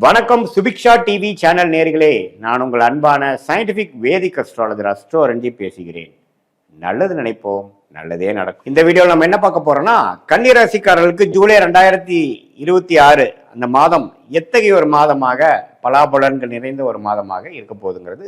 வணக்கம் Subiksha TV channel நேர்களே, நான் உங்கள் அன்பான சயின்டிபிக் வேதிக் அஸ்ட்ராலஜர் அஸ்ட்ரோ ரஞ்சித் பேசுகிறேன். நல்லது நினைப்போம், நல்லதே நடக்கும். இந்த வீடியோவில் நம்ம என்ன பார்க்க போறோம்னா, கன்னி ராசிக்காரர்களுக்கு ஜூலை 2026 அந்த மாதம் எத்தகைய ஒரு மாதமாக பலாபலன்கள் நிறைந்த ஒரு மாதமாக இருக்க போகுதுங்கிறது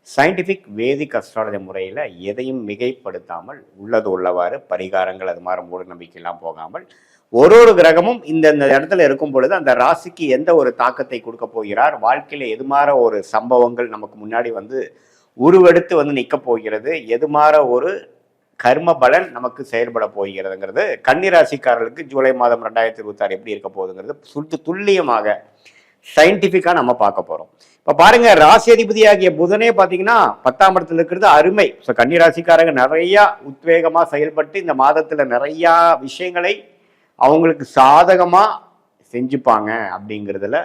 சயின்டிபிக் வேதிக் அஸ்ட்ராலஜி முறையில் எதையும் மிகைப்படுத்தாமல் உள்ளது உள்ளவாறு பரிகாரங்கள் அது மாதிரி மூட நம்பிக்கையெல்லாம் போகாமல் ஒரு கிரகமும் இந்த இடத்துல இருக்கும் பொழுது அந்த ராசிக்கு எந்த ஒரு தாக்கத்தை கொடுக்க போகிறார், வாழ்க்கையில எது மாற ஒரு சம்பவங்கள் நமக்கு முன்னாடி உருவெடுத்து நிற்க போகிறது, எது மாற ஒரு கர்ம பலன் நமக்கு செயல்பட போகிறதுங்கிறது கன்னி ராசிக்காரர்களுக்கு ஜூலை மாதம் 2026 எப்படி இருக்க போகுதுங்கிறது துல்லியமாக சயின்டிபிக்கா நம்ம பார்க்க போறோம். இப்ப பாருங்க, ராசி அதிபதியாகிய புதனே பாத்தீங்கன்னா 10ஆம் இடத்துல இருக்கிறது அருமை. கன்னி ராசிக்காரங்க நிறைய உத்வேகமா செயல்பட்டு இந்த மாதத்துல நிறைய விஷயங்களை அவங்களுக்கு சாதகமா செஞ்சுப்பாங்க அப்படிங்கிறதுல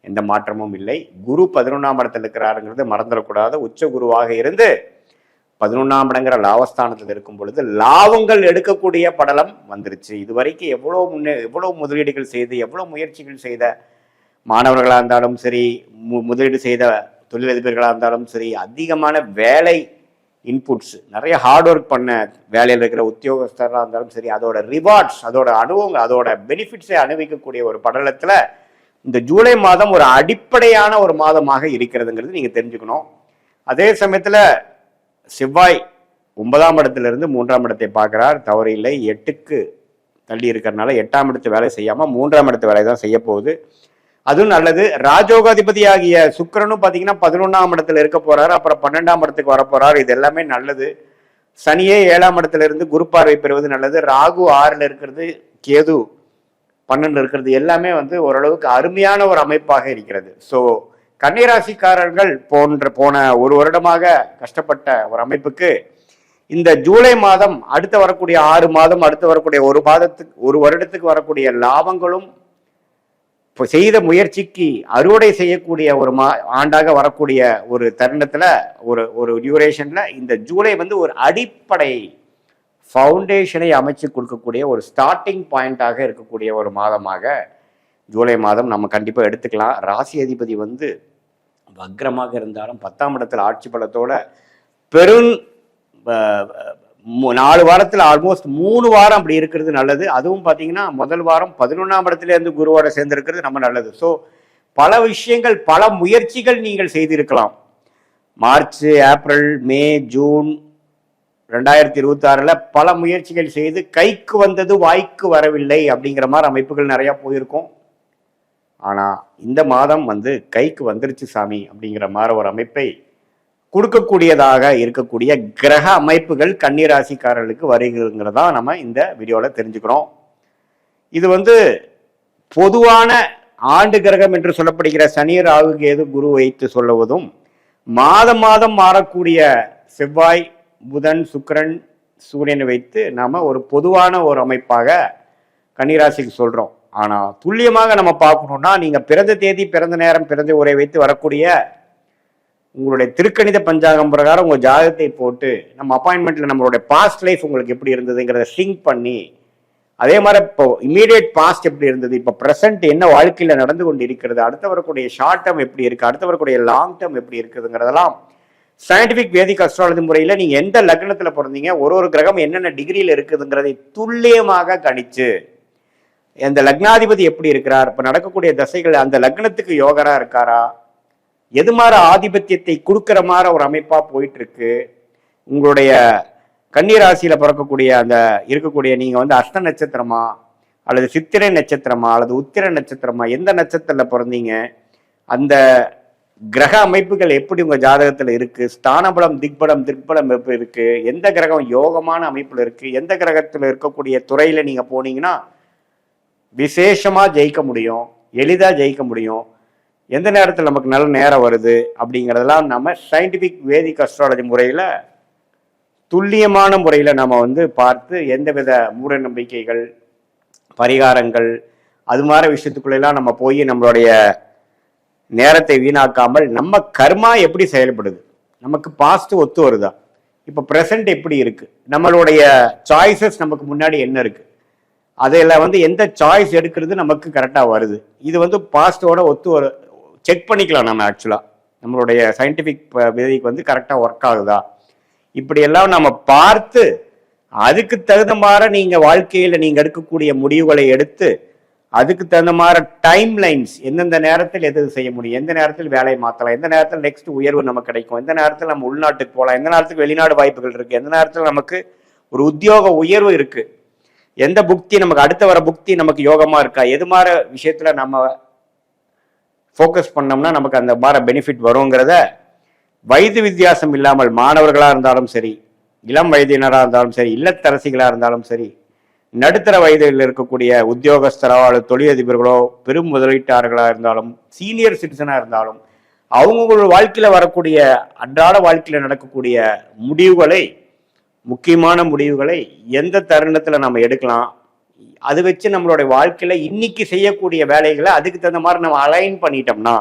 எந்த மாற்றமும் இல்லை. குரு 11ஆம் இடத்துல இருக்கிறாருங்கிறது மறந்துடக்கூடாது. உச்ச குருவாக இருந்து 11ஆம் இடங்கிற லாபஸ்தானத்தில் இருக்கும் பொழுது லாபங்கள் எடுக்கக்கூடிய படலம் வந்துருச்சு. இதுவரைக்கும் எவ்வளவு முதலீடுகள் செய்து எவ்வளவு முயற்சிகள் செய்த மாணவர்களாக இருந்தாலும் சரி, முதலீடு செய்த தொழிலதிபர்களாக இருந்தாலும் சரி, அதிகமான வேலை இன்புட்ஸ் நிறைய ஹார்ட் ஒர்க் பண்ண வேலையில் இருக்கிற உத்தியோகஸ்தராக இருந்தாலும் சரி, அதோட ரிவார்ட்ஸ், அதோட அனுபவங்கள், அதோட பெனிஃபிட்ஸை அனுபவிக்கக்கூடிய ஒரு படலத்தில் இந்த ஜூலை மாதம் ஒரு அடிப்படையான ஒரு மாதமாக இருக்கிறதுங்கிறது நீங்கள் தெரிஞ்சுக்கணும். அதே சமயத்தில் செவ்வாய் 9ஆம் இடத்திலிருந்து 3ஆம் இடத்தை பார்க்குறார், தவறு இல்லை. 8க்கு தள்ளி இருக்கிறதுனால 8ஆம் இடத்து வேலை செய்யாமல் 3ஆம் இடத்து வேலை தான் செய்ய போகுது. அதுவும் நல்லது. ராஜோகாதிபதியாகிய சுக்கிரனும் பார்த்தீங்கன்னா 11ஆம் இடத்துல இருக்க போறாரு, அப்புறம் 12ஆம் இடத்துக்கு வரப்போறாரு. இது எல்லாமே நல்லது. சனியே 7ஆம் இடத்துல இருந்து குரு பார்வை பெறுவது நல்லது. ராகு 6ல் இருக்கிறது, கேது 12 இருக்கிறது, எல்லாமே ஓரளவுக்கு அருமையான ஒரு அமைப்பாக இருக்கிறது. ஸோ கன்னிராசிக்காரர்கள் போன ஒரு வருடமாக கஷ்டப்பட்ட ஒரு அமைப்புக்கு இந்த ஜூலை மாதம், அடுத்து வரக்கூடிய 6 மாதம், அடுத்து வரக்கூடிய ஒரு வருடத்துக்கு வரக்கூடிய லாபங்களும் செய்த முயற்சிக்கு அறுவடை செய்யக்கூடிய ஒரு ஆண்டாக வரக்கூடிய ஒரு தருணத்துல ஒரு டியூரேஷன்ல இந்த ஜூலை ஒரு அடிப்படை ஃபவுண்டேஷனை அமைச்சு கொடுக்கக்கூடிய ஒரு ஸ்டார்டிங் பாயிண்டாக இருக்கக்கூடிய ஒரு மாதமாக ஜூலை மாதம் நம்ம கண்டிப்பா எடுத்துக்கலாம். ராசி அதிபதி வக்ரமாக இருந்தாலும் 10ஆம் இடத்துல ஆட்சி பலத்தோட 4 வாரத்தில் ஆல்மோஸ்ட் 3 வாரம் அப்படி இருக்கிறது நல்லது. அதுவும் பார்த்தீங்கன்னா முதல் வாரம் 11ஆம் இடத்துல இருந்து குருவோட சேர்ந்திருக்கிறது நம்ம நல்லது. ஸோ பல விஷயங்கள், பல முயற்சிகள் நீங்கள் செய்திருக்கலாம். மார்ச், ஏப்ரல், மே, ஜூன் 2026 பல முயற்சிகள் செய்து கைக்கு வந்தது வாய்க்கு வரவில்லை அப்படிங்கிற மாதிரி அமைப்புகள் நிறைய போயிருக்கும். ஆனா இந்த மாதம் கைக்கு வந்துருச்சு சாமி அப்படிங்கிற மாதிரி ஒரு அமைப்பை கொடுக்கக்கூடியதாக இருக்கக்கூடிய கிரக அமைப்புகள் கன்னி ராசிக்காரர்களுக்கு வருகிறதுங்கிறதா நம்ம இந்த வீடியோல தெரிஞ்சுக்கிறோம். இது பொதுவான ஆண்டு கிரகம் என்று சொல்லப்படுகிற சனி, ராகு, கேது, குரு வைத்து சொல்லுவதும், மாதம் மாறக்கூடிய செவ்வாய், புதன், சுக்கிரன், சூரியனை வைத்து நாம ஒரு பொதுவான ஒரு அமைப்பாக கன்னிராசிக்கு சொல்றோம். ஆனா துல்லியமாக நம்ம பார்க்கணும்னா, நீங்க பிறந்த தேதி, பிறந்த நேரம், பிறந்த உரை வைத்து வரக்கூடிய உங்களுடைய திருக்கணித பஞ்சாங்கம் பிரகாரம் உங்க ஜாதகத்தை போட்டு நம்ம அப்பாயின்மெண்ட்ல நம்மளுடைய பாஸ்ட் லைஃப் உங்களுக்கு எப்படி இருந்ததுங்கிறத சிங்க் பண்ணி, அதே மாதிரி இப்போ இமீடியட் பாஸ்ட் எப்படி இருந்தது, இப்போ ப்ரெசென்ட் என்ன வாழ்க்கையில நடந்து கொண்டு இருக்கிறது, அடுத்து வரக்கூடிய ஷார்ட் டேர்ம் எப்படி இருக்கு, அடுத்து வரக்கூடிய லாங் டேர்ம் எப்படி இருக்குதுங்கிறதெல்லாம் சயின்டிபிக் வேதிக் அஸ்ட்ராலஜி முறையில நீங்க எந்த லக்னத்துல பிறந்தீங்க, ஒரு கிரகம் என்னென்ன டிகிரியில இருக்குதுங்கிறதை துல்லியமாக கணிச்சு, அந்த லக்னாதிபதி எப்படி இருக்கிறார், இப்ப நடக்கக்கூடிய தசைகள் அந்த லக்னத்துக்கு யோகரா இருக்காரா, எது மாதிரி ஆதிபத்தியத்தை கொடுக்கிற மாதிரி ஒரு அமைப்பா போயிட்டு இருக்கு, உங்களுடைய கன்னிராசியில பிறக்கக்கூடிய அந்த இருக்கக்கூடிய நீங்க அஸ்த நட்சத்திரமா அல்லது சித்திரை நட்சத்திரமா அல்லது உத்திர நட்சத்திரமா, எந்த நட்சத்திரத்துல பிறந்தீங்க, அந்த கிரக அமைப்புகள் எப்படி உங்க ஜாதகத்துல இருக்கு, ஸ்தானபலம், திக்பலம் எப்படி இருக்கு, எந்த கிரகம் யோகமான அமைப்புல இருக்கு, எந்த கிரகத்துல இருக்கக்கூடிய துறையில நீங்க போனீங்கன்னா விசேஷமா ஜெயிக்க முடியும், எளிதா ஜெயிக்க முடியும், எந்த நேரத்தில் நமக்கு நல்ல நேரம் வருது அப்படிங்கிறதெல்லாம் நம்ம சயின்டிபிக் வேதிக் அஸ்ட்ராலஜி முறையில் துல்லியமான முறையில் நம்ம பார்த்து எந்தவித மூட நம்பிக்கைகள், பரிகாரங்கள், அது மாதிரி விஷயத்துக்குள்ளெல்லாம் நம்ம போய் நம்மளுடைய நேரத்தை வீணாக்காமல் நம்ம கர்மா எப்படி செயல்படுது, நமக்கு பாஸ்ட் ஒத்து வருதா, இப்போ ப்ரெசன்ட் எப்படி இருக்கு, நம்மளுடைய சாய்ஸஸ் நமக்கு முன்னாடி என்ன இருக்கு, அதில் எந்த சாய்ஸ் எடுக்கிறது நமக்கு கரெக்டாக வருது, இது பாஸ்டோட செக் பண்ணிக்கலாம். நம்ம ஆக்சுவலாக நம்மளுடைய சயின்டிஃபிக் விதிக்கு வந்து கரெக்டாக ஒர்க் ஆகுதா, இப்படியெல்லாம் நம்ம பார்த்து அதுக்கு தகுந்த மாதிரி நீங்கள் வாழ்க்கையில் நீங்கள் எடுக்கக்கூடிய முடிவுகளை எடுத்து அதுக்கு தகுந்த மாதிரி டைம் லைன்ஸ், எந்தெந்த நேரத்தில் எது செய்ய முடியும், எந்த நேரத்தில் வேலையை மாற்றலாம், எந்த நேரத்தில் நெக்ஸ்ட் உயர்வு நமக்கு கிடைக்கும், எந்த நேரத்தில் நம்ம உள்நாட்டுக்கு போகலாம், எந்த நேரத்துக்கு வெளிநாடு வாய்ப்புகள் இருக்குது, எந்த நேரத்தில் நமக்கு ஒரு உத்தியோக உயர்வு இருக்குது, எந்த புக்தி நமக்கு அடுத்த வர புக்தி நமக்கு யோகமாக இருக்கா, எது மாதிரி விஷயத்தில் நம்ம ஃபோக்கஸ் பண்ணோம்னா நமக்கு அந்த மாதிரி பெனிஃபிட் வருங்கிறத வயது வித்தியாசம் இல்லாமல் மாணவர்களாக இருந்தாலும் சரி, இளம் வயதினராக இருந்தாலும் சரி, இல்லத்தரசிகளாக இருந்தாலும் சரி, நடுத்தர வயதில் இருக்கக்கூடிய உத்தியோகஸ்தரோ அல்லது தொழிலதிபர்களோ பெரும் முதலீட்டாளர்களாக இருந்தாலும் சீனியர் சிட்டிசனாக இருந்தாலும் அவங்களோட வாழ்க்கையில் வரக்கூடிய அன்றாட வாழ்க்கையில் நடக்கக்கூடிய முடிவுகளை, முக்கியமான முடிவுகளை எந்த தருணத்தில் நம்ம எடுக்கலாம், அது வச்சு நம்மளுடைய வாழ்க்கையில் இன்னைக்கு செய்யக்கூடிய வேலைகளை அதுக்கு தகுந்த மாதிரி நம்ம அலைன் பண்ணிட்டோம்னா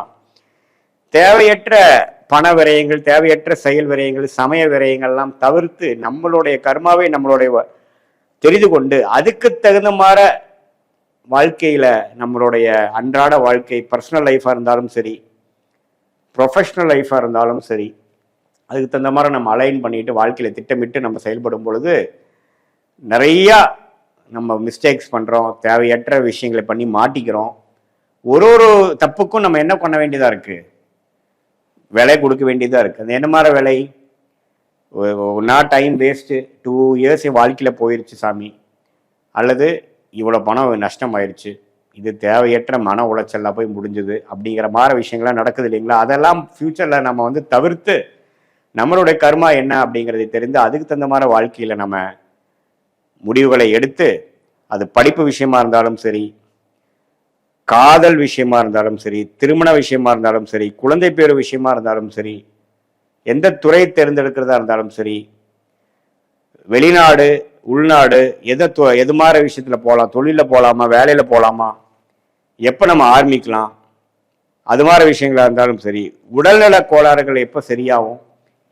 தேவையற்ற பண விரயங்கள், தேவையற்ற செயல் விரயங்கள், சமய விரயங்கள்லாம் தவிர்த்து நம்மளுடைய கர்மாவை நம்மளுடைய தெரிந்து கொண்டு அதுக்கு தகுந்த மாதிரி வாழ்க்கையில் நம்மளுடைய அன்றாட வாழ்க்கை, பர்சனல் லைஃபாக இருந்தாலும் சரி, ப்ரொஃபஷ்னல் லைஃபாக இருந்தாலும் சரி, அதுக்கு தகுந்த மாதிரி நம்ம அலைன் பண்ணிட்டு வாழ்க்கையில் திட்டமிட்டு நம்ம செயல்படும் பொழுது நிறையா நம்ம மிஸ்டேக்ஸ் பண்ணுறோம், தேவையற்ற விஷயங்களை பண்ணி மாட்டிக்கிறோம். ஒரு ஒரு தப்புக்கும் நம்ம என்ன பண்ண வேண்டியதாக இருக்குது, விலை கொடுக்க வேண்டியதாக இருக்குது. அது என்ன மாதிரி விலை? நான் டைம் வேஸ்ட்டு, 2 years வாழ்க்கையில் போயிடுச்சு சாமி, அல்லது இவ்வளோ பணம் நஷ்டம் ஆயிடுச்சு, இது தேவையற்ற மன உளைச்சல்லாம் போய் முடிஞ்சுது அப்படிங்கிற மாதிரி விஷயங்கள்லாம் நடக்குது இல்லைங்களா? அதெல்லாம் ஃப்யூச்சரில் நம்ம வந்து தவிர்த்து நம்மளுடைய கர்மா என்ன அப்படிங்கிறதை தெரிந்து அதுக்கு தகுந்த மாதிரி வாழ்க்கையில் நம்ம முடிவுகளை எடுத்து, அது படிப்பு விஷயமா இருந்தாலும் சரி, காதல் விஷயமா இருந்தாலும் சரி, திருமண விஷயமா இருந்தாலும் சரி, குழந்தை பேரு விஷயமா இருந்தாலும் சரி, எந்த துறையை தேர்ந்தெடுக்கிறதா இருந்தாலும் சரி, வெளிநாடு உள்நாடு எது மாதிரி விஷயத்தில் போகலாம், தொழிலில் போகலாமா, வேலையில் போகலாமா, எப்போ நம்ம ஆரம்பிக்கலாம், அது மாதிரி விஷயங்களாக இருந்தாலும் சரி, உடல்நல கோளாறுகள் எப்போ சரியாகும்,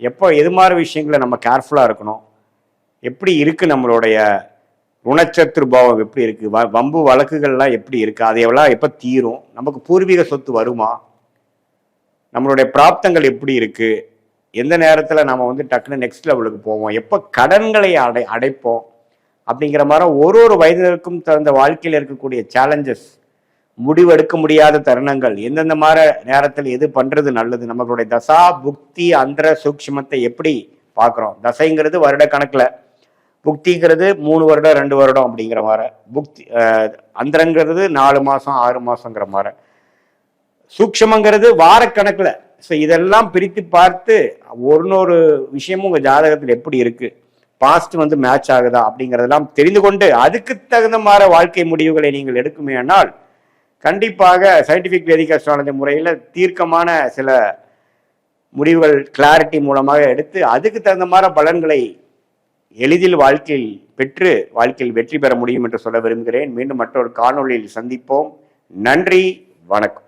எப்போ எது மாதிரி விஷயங்களை நம்ம கேர்ஃபுல்லாக இருக்கணும், எப்படி இருக்குது நம்மளுடைய குணச்சத்ரு பாவம் எப்படி இருக்குது, வம்பு வழக்குகள்லாம் எப்படி இருக்குது, அதையெல்லாம் எப்போ தீரும், நமக்கு பூர்வீக சொத்து வருமா, நம்மளுடைய பிராப்தங்கள் எப்படி இருக்குது, எந்த நேரத்தில் நம்ம வந்து டக்குன்னு நெக்ஸ்ட் லெவலுக்கு போவோம், எப்போ கடன்களை அடைப்போம் அப்படிங்கிற மாதிரி ஒரு ஒரு வயதினருக்கும் தகுந்த வாழ்க்கையில் இருக்கக்கூடிய சேலஞ்சஸ், முடிவெடுக்க முடியாத தருணங்கள், எந்தெந்த மாதிரி நேரத்தில் எது பண்ணுறது நல்லது, நம்மளுடைய தசா புக்தி அந்தர சூக்ஷ்மத்தை எப்படி பார்க்குறோம். தசைங்கிறது வருட கணக்கில், புக்திங்கிறது 3 வருடம் 2 வருடம் அப்படிங்கிற மாதிரி, புக்தி அந்தரங்கிறது 4 மாதம் 6 மாதங்கிற மாதிரி, சூக்ஷ்மங்கிறது வாரக்கணக்கில். ஸோ இதெல்லாம் பிரித்து பார்த்து ஒரு விஷயமும் உங்கள் ஜாதகத்தில் எப்படி இருக்குது, பாஸ்ட் வந்து மேட்ச் ஆகுதா அப்படிங்கிறதெல்லாம் தெரிந்து கொண்டு அதுக்கு தகுந்த மாதிரி வாழ்க்கை முடிவுகளை நீங்கள் எடுக்குமே ஆனால் கண்டிப்பாக சயின்டிஃபிக் வேதிக் அஸ்ட்ராலஜி முறையில் தீர்க்கமான சில முடிவுகள் கிளாரிட்டி மூலமாக எடுத்து அதுக்கு தகுந்த மாதிரி பலன்களை எளிதில் வாழ்க்கையில் பெற்று வாழ்க்கையில் வெற்றி பெற முடியும் என்று சொல்ல விரும்புகிறேன். மீண்டும் மற்றொரு காணொளியில் சந்திப்போம். நன்றி, வணக்கம்.